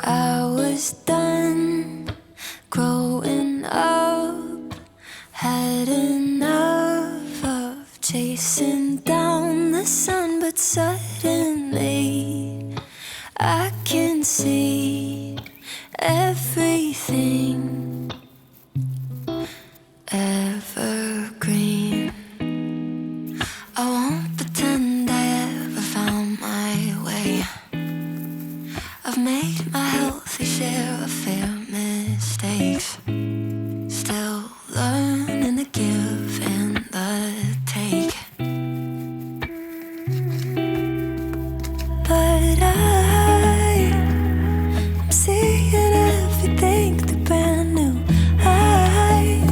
I was done growing up, had enough of chasing down the sun, but suddenly I can see everything evergreen. I won't pretend I ever found my way. I've made my healthy share of fair mistakes, still learning the give and the take. But I'm seeing everything through brand new eyes,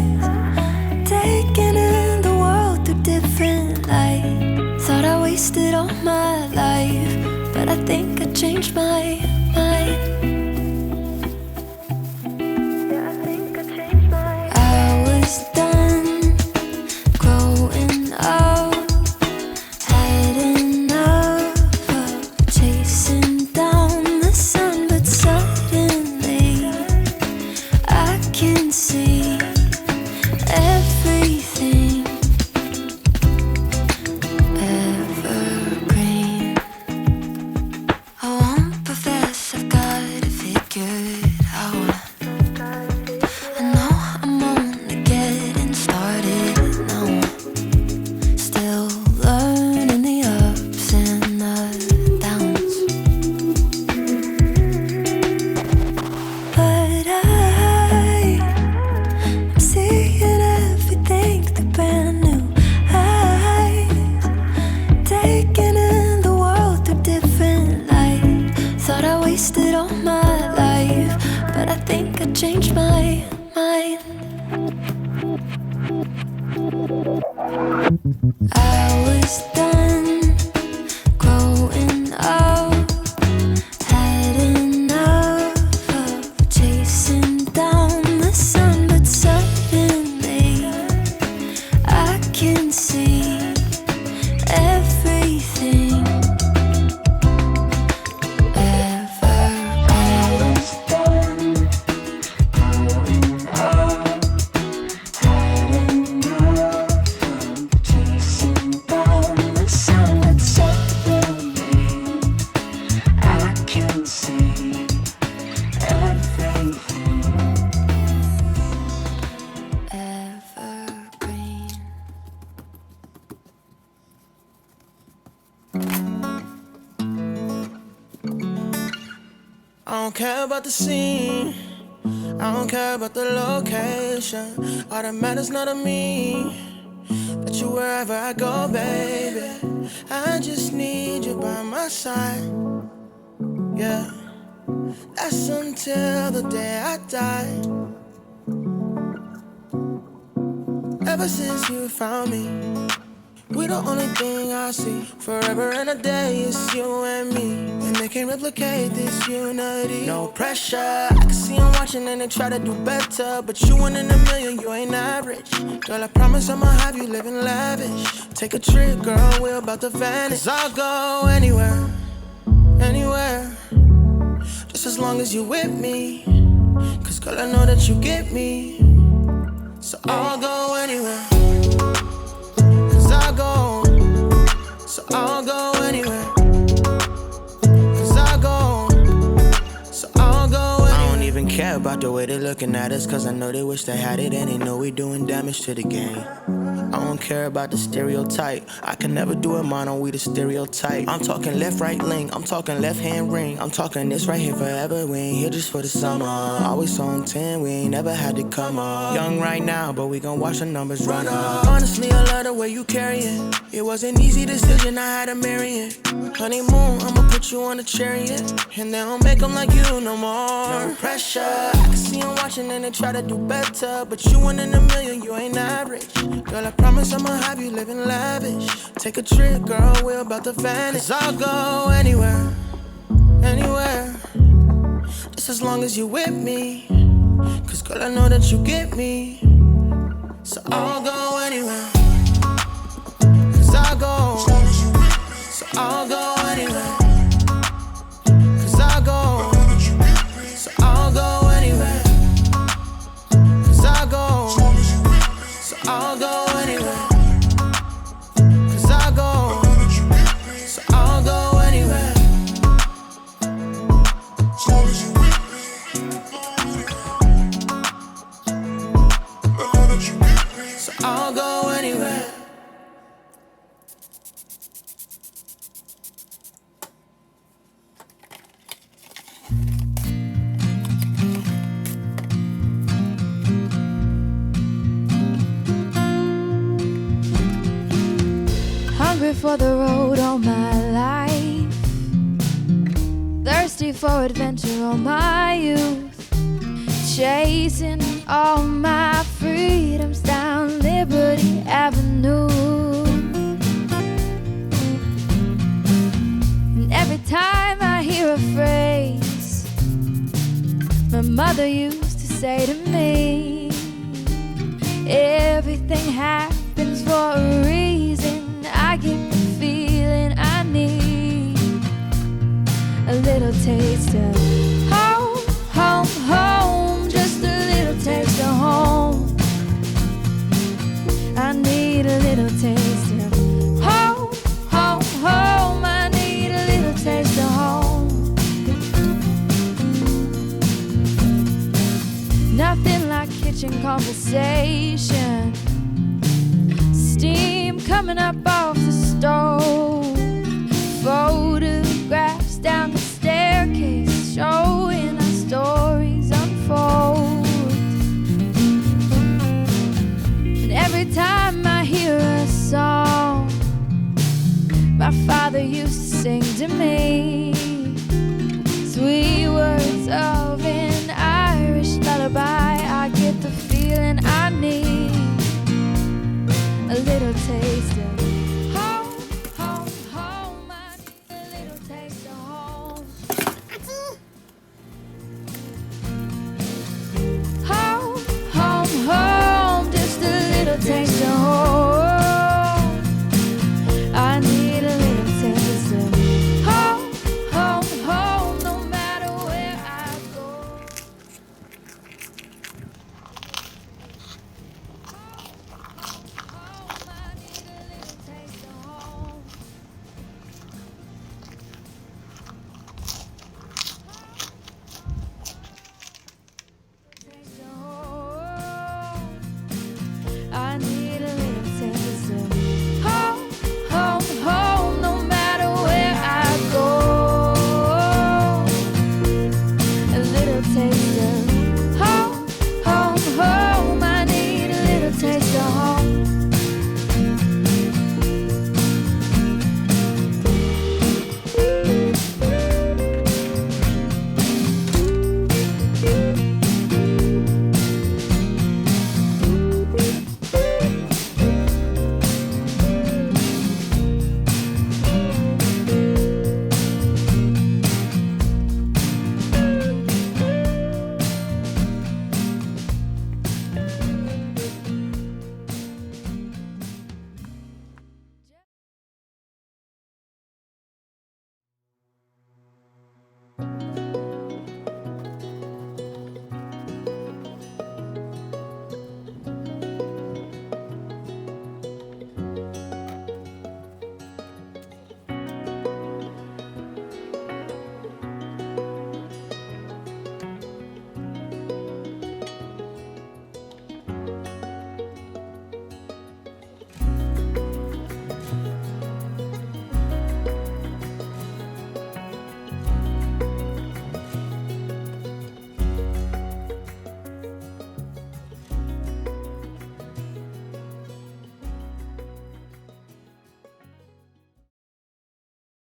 taking in the world through different light. Thought I wasted all my life, but I think I changed my mind. Yeah, I think I changed my mind. I was done growing up, had enough of chasing down the sun, but suddenly I can see everything evergreen. I won't profess I've got it figured out. I know I'm only getting started now, still learning the ups and the downs. But I'm seeing everything through brand new eyes, taking in the world through different light. Thought I wasted all my life, but I think I changed my mind. I was done growing up, had enough of chasing down the sun, but suddenly I can see everything evergreen. Chasing down the sun, but suddenly I can see everything evergreen. I don't care about the scene, I don't care about the location. All that matters not to me, that you wherever I go, baby. I just need you by my side, yeah. That's until the day I die. Ever since you found me, we the only thing I see. Forever and a day, it's you and me, and they can't replicate this unity. No pressure, I can see them watching and they try to do better, but you one in a million, you ain't average. Girl, I promise I'ma have you living lavish. Take a trip, girl, we're about to vanish. 'Cause I'll go anywhere, anywhere, just as long as you with me. 'Cause girl, I know that you get me, so I'll go anywhere. I'll go, so I'll go anywhere. 'Cause I'll go, so I'll go anywhere. I don't even care about the way they're looking at us, 'cause I know they wish they had it and they know we doing damage to the game. I don't care about the stereotype, I can never do it mono, we the stereotype. I'm talking left, right link, I'm talking left hand ring, I'm talking this right here forever, we ain't here just for the summer. Always on 10, we ain't never had to come up. Young right now, but we gon' watch the numbers run up. Honestly, I love the way you carry it. It was an easy decision, I had to marry it. Honeymoon, I'ma put you on a chariot, and they don't make them like you no more. No pressure, I can see them watching and they try to do better, but you one in a million, you ain't average. Girl, I promise I'ma have you living lavish. Take a trip, girl, we're about to vanish. 'Cause I'll go anywhere, anywhere, just as long as you with me. 'Cause girl, I know that you get me, so I'll go anywhere. 'Cause I'll go, so I'll go anywhere. 'Cause I'll go, hungry for the road all my life, thirsty for adventure all my youth, chasing all my freedoms down Liberty Avenue. And every time I hear a phrase my mother used to say to me, everything happens for a reason, I get the feeling I need a little taste of home, home, home, just a little taste of home. I need a little taste of home, home, home. I need a little taste of home. Nothing like kitchen conversation, steam coming up off the stove, photographs down the staircase showing our stories unfold. And every time I hear a song my father used to sing to me,